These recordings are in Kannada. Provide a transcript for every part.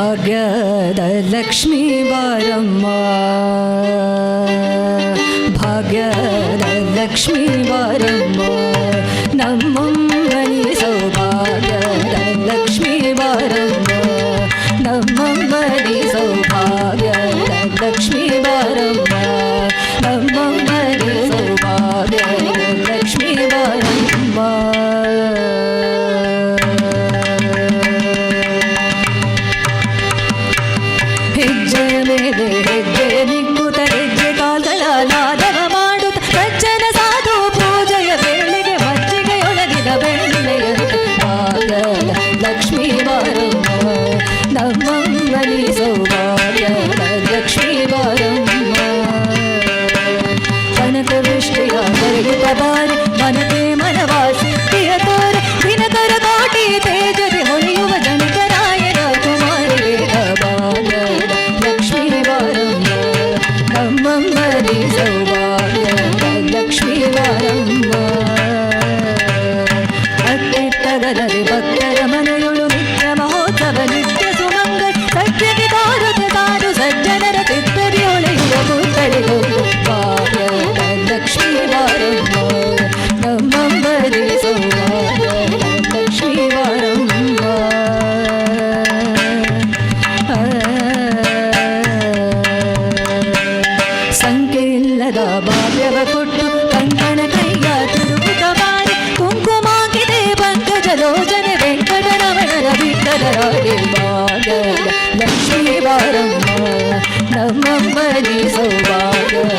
ಭಾಗ್ಯದ ಲಕ್ಷ್ಮೀ ಬಾರಮ್ಮ, ಭಾಗ್ಯದ ಲಕ್ಷ್ಮೀ ಬಾರಮ್ಮ, ನಮ್ಮಮ್ಮನಿ ಸೌಭಾಗ್ಯದ ಲಕ್ಷ್ಮೀ ಬಾರಮ್ಮ, ನಮ್ಮಮ್ಮನಿ ಸೌಭಾಗ್ಯದ ಲಕ್ಷ್ಮೀ ಬಾರಮ್ಮ, ನಮ್ಮಮ್ಮನಿ ಸೌಭಾಗ್ಯದ ಲಕ್ಷ್ಮೀ ಬಾರಮ್ಮ. ಹೆಜ್ಜೆಯ ಮೇಲೆ ಹೆಜ್ಜೆ ನಿಕ್ಕುತ್ತ ಹೆಜ್ಜೆ ಕಾಲ್ಗಳ ನಾದವ ಮಾಡುತ್ತ ಸಜ್ಜನ ಸಾಧು ಪೂಜೆಯ ವೇಳೆಗೆ ಮಜ್ಜಿಗೆಯೊಳಗಿನ ಬೆಣ್ಣೆಯಂತೆ ಭಾಗ್ಯದ ಲಕ್ಷ್ಮೀ ಬಾರಮ್ಮ, ನಮ್ಮಮ್ಮನಿ ಸೌಭಾಗ್ಯದ ಲಕ್ಷ್ಮೀ ಬಾರಮ್ಮ. ಕನಕ ವೃಷ್ಟಿಯ ಕರೆಯುತ್ತ ಬಾರಿ ಮನತೆ ಮನವಾಸಿ ತೋರೆ ದಿನಕರ ಕೋಟಿ ತೇಜದೆ ಹೊಳೆಯುವ ಜನಕರಾಯನ ಕುಮಾರಿ ಭಾಗ್ಯದ ಲಕ್ಷ್ಮೀ ಬಾರಮ್ಮ, ನಮ್ಮಮ್ಮನಿ ಸೌಭಾಗ್ಯದ ಲಕ್ಷ್ಮೀ ಬಾರಮ್ಮ. ಅತ್ತಿತ್ತಗಲದೆ ಭಕ್ತರ ಮನೆಯೊಳು ನಿತ್ಯ ಮಹೋತ್ಸವ ನಿತ್ಯ ಸುಮಂಗಳ ಸತ್ಯಕ್ಕೆ ತಾರುತ್ತ ತಾರು ಸಜ್ಜನರ ಚಿತ್ತರಿ ಹೊಳೆಯುವ ಕೂತಳಿಗೊಂಡು ಭಾಗ್ಯದ ಲಕ್ಷ್ಮೀ ಬಾರಮ್ಮ, ನಮ್ಮಮ್ಮನಿ ಸೌಭಾಗ್ಯದ ಲಕ್ಷ್ಮೀ ಬಾರಮ್ಮ. ಸಂಖ್ಯೆಯಿಲ್ಲದ ಭಾಗ್ಯವ ಕೊಟ್ಟು ಕಂಕಣ ಕೈಯ ತುರುಕುತ್ತ ಬಾರಿ ಕುಂಕುಮಾಕಿದೆ ಪಂಕಜಲೋಚನೆ ವೆಂಕಟರಮಣರ ಬಿಟ್ಟದರಾಡಿ ಭಾಗ್ಯದ ಲಕ್ಷ್ಮೀ ಬಾರಮ್ಮ, ನಮ್ಮಮ್ಮನಿ ಸೌಭಾಗ್ಯದ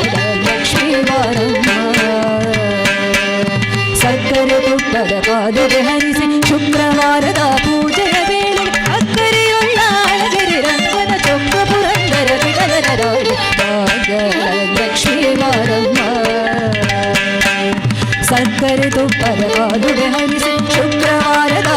ಲಕ್ಷ್ಮೀ ಬಾರಮ್ಮ. ಸಕ್ಕರೆ ತುಪ್ಪದ ಪಾದುಗೆ ಹರಿಸಿ ಶುಕ್ರವಾರದ ಪೂಜೆಯ ವೇಳೆ ಅಕ್ಕರೆಯುಳ್ಳ ಅಳಗೆರೆ ರಂಗನ ಚೊಕ್ಕ ಪುರಂದರ ಬಿಡದರಾಡಿ ಭಾಗ್ಯದ ಲಕ್ಷ್ಮೀ ಬಾರಮ್ಮ. ಸಕ್ಕರೆ ತುಪ್ಪದ ಪಾದುಗೆ ಹರಿಸಿ ಶುಕ್ರವಾರದ